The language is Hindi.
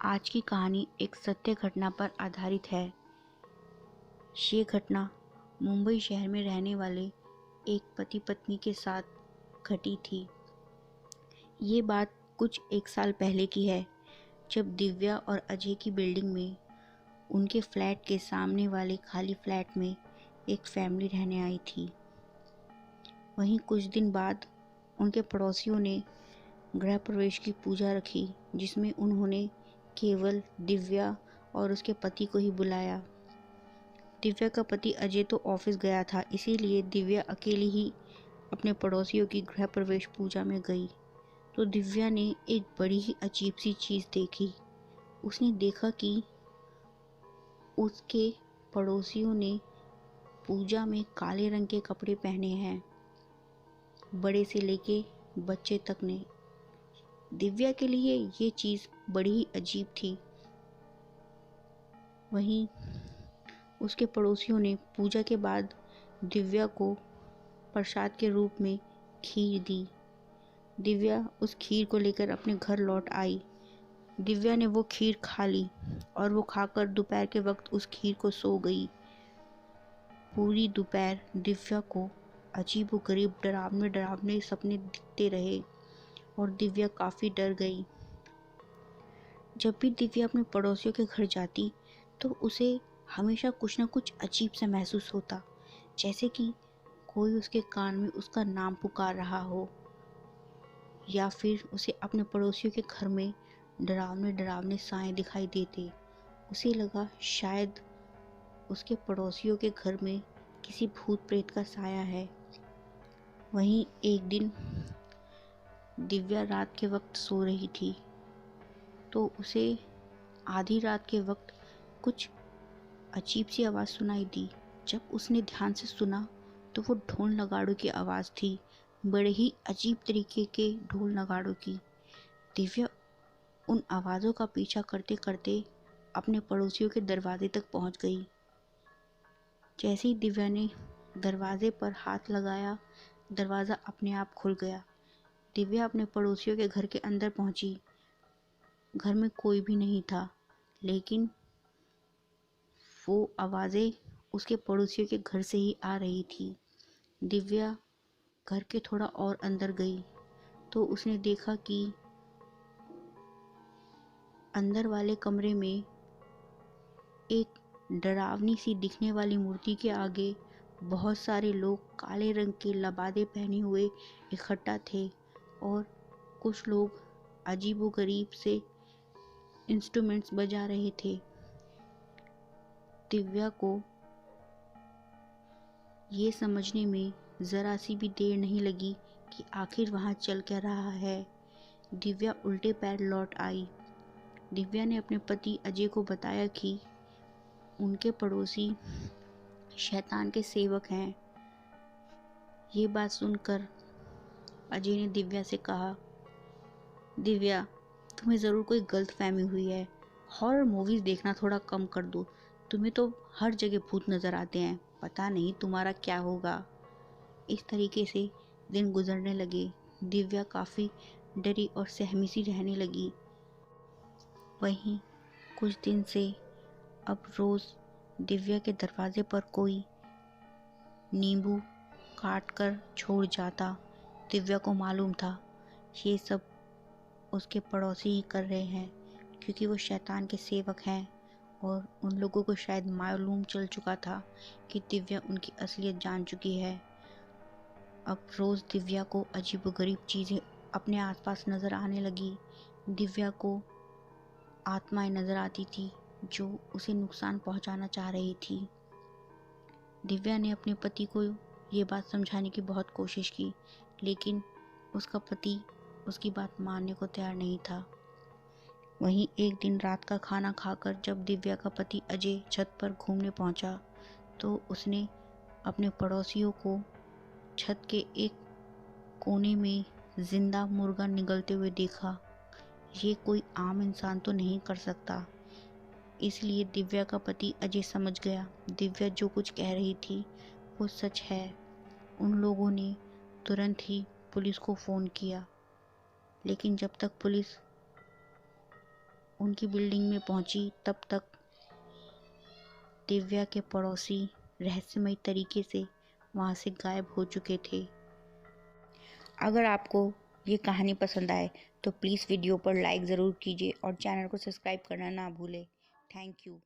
आज की कहानी एक सत्य घटना पर आधारित है। ये घटना मुंबई शहर में रहने वाले एक पति पत्नी के साथ घटी थी। ये बात कुछ एक साल पहले की है, जब दिव्या और अजय की बिल्डिंग में उनके फ्लैट के सामने वाले खाली फ्लैट में एक फैमिली रहने आई थी। वहीं कुछ दिन बाद उनके पड़ोसियों ने गृह प्रवेश की पूजा रखी, जिसमें उन्होंने केवल दिव्या और उसके पति को ही बुलाया। दिव्या का पति अजय तो ऑफिस गया था, इसीलिए दिव्या अकेली ही अपने पड़ोसियों की गृह प्रवेश पूजा में गई। तो दिव्या ने एक बड़ी ही अजीब सी चीज़ देखी। उसने देखा कि उसके पड़ोसियों ने पूजा में काले रंग के कपड़े पहने हैं, बड़े से लेके बच्चे तक ने। दिव्या के लिए ये चीज़ बड़ी ही अजीब थी। वहीं उसके पड़ोसियों ने पूजा के बाद दिव्या को प्रसाद के रूप में खीर दी। दिव्या उस खीर को लेकर अपने घर लौट आई। दिव्या ने वो खीर खा ली और वो खाकर दोपहर के वक्त उस खीर को सो गई। पूरी दोपहर दिव्या को अजीबोगरीब डरावने डरावने सपने दिखते रहे और दिव्या काफ़ी डर गई। जब भी दिव्या अपने पड़ोसियों के घर जाती तो उसे हमेशा कुछ ना कुछ अजीब सा महसूस होता, जैसे कि कोई उसके कान में उसका नाम पुकार रहा हो, या फिर उसे अपने पड़ोसियों के घर में डरावने डरावने साए दिखाई देते। उसे लगा शायद उसके पड़ोसियों के घर में किसी भूत प्रेत का साया है। वहीं एक दिन दिव्या रात के वक्त सो रही थी, तो उसे आधी रात के वक्त कुछ अजीब सी आवाज़ सुनाई दी। जब उसने ध्यान से सुना तो वो ढोल नगाड़ों की आवाज़ थी, बड़े ही अजीब तरीके के ढोल नगाड़ों की। दिव्या उन आवाज़ों का पीछा करते करते अपने पड़ोसियों के दरवाजे तक पहुंच गई। जैसे ही दिव्या ने दरवाजे पर हाथ लगाया, दरवाज़ा अपने आप खुल गया। दिव्या अपने पड़ोसियों के घर के अंदर पहुंची। घर में कोई भी नहीं था, लेकिन वो आवाज़ें उसके पड़ोसियों के घर से ही आ रही थी। दिव्या घर के थोड़ा और अंदर गई तो उसने देखा कि अंदर वाले कमरे में एक डरावनी सी दिखने वाली मूर्ति के आगे बहुत सारे लोग काले रंग के लबादे पहने हुए इकट्ठा थे और कुछ लोग अजीबोगरीब से इंस्ट्रूमेंट्स बजा रहे थे। दिव्या को ये समझने में ज़रा सी भी देर नहीं लगी कि आखिर वहाँ चल क्या रहा है। दिव्या उल्टे पैर लौट आई। दिव्या ने अपने पति अजय को बताया कि उनके पड़ोसी शैतान के सेवक हैं। ये बात सुनकर अजय ने दिव्या से कहा, दिव्या, तुम्हें ज़रूर कोई गलतफहमी हुई है। हॉरर मूवीज़ देखना थोड़ा कम कर दो। तुम्हें तो हर जगह भूत नज़र आते हैं, पता नहीं तुम्हारा क्या होगा। इस तरीके से दिन गुजरने लगे। दिव्या काफ़ी डरी और सहमी सी रहने लगी। वहीं कुछ दिन से अब रोज़ दिव्या के दरवाजे पर कोई नींबू काट कर छोड़ जाता। दिव्या को मालूम था ये सब उसके पड़ोसी ही कर रहे हैं, क्योंकि वो शैतान के सेवक हैं और उन लोगों को शायद मालूम चल चुका था कि दिव्या उनकी असलियत जान चुकी है। अब रोज़ दिव्या को अजीबोगरीब चीज़ें अपने आसपास नज़र आने लगी। दिव्या को आत्माएं नज़र आती थी जो उसे नुकसान पहुंचाना चाह रही थी। दिव्या ने अपने पति को ये बात समझाने की बहुत कोशिश की, लेकिन उसका पति उसकी बात मानने को तैयार नहीं था। वहीं एक दिन रात का खाना खाकर जब दिव्या का पति अजय छत पर घूमने पहुंचा, तो उसने अपने पड़ोसियों को छत के एक कोने में जिंदा मुर्गा निगलते हुए देखा। ये कोई आम इंसान तो नहीं कर सकता। इसलिए दिव्या का पति अजय समझ गया दिव्या जो कुछ कह रही थी वो सच है। उन लोगों ने तुरंत ही पुलिस को फ़ोन किया, लेकिन जब तक पुलिस उनकी बिल्डिंग में पहुंची तब तक दिव्या के पड़ोसी रहस्यमय तरीके से वहां से गायब हो चुके थे। अगर आपको ये कहानी पसंद आए तो प्लीज़ वीडियो पर लाइक ज़रूर कीजिए और चैनल को सब्सक्राइब करना ना भूलें। Thank you.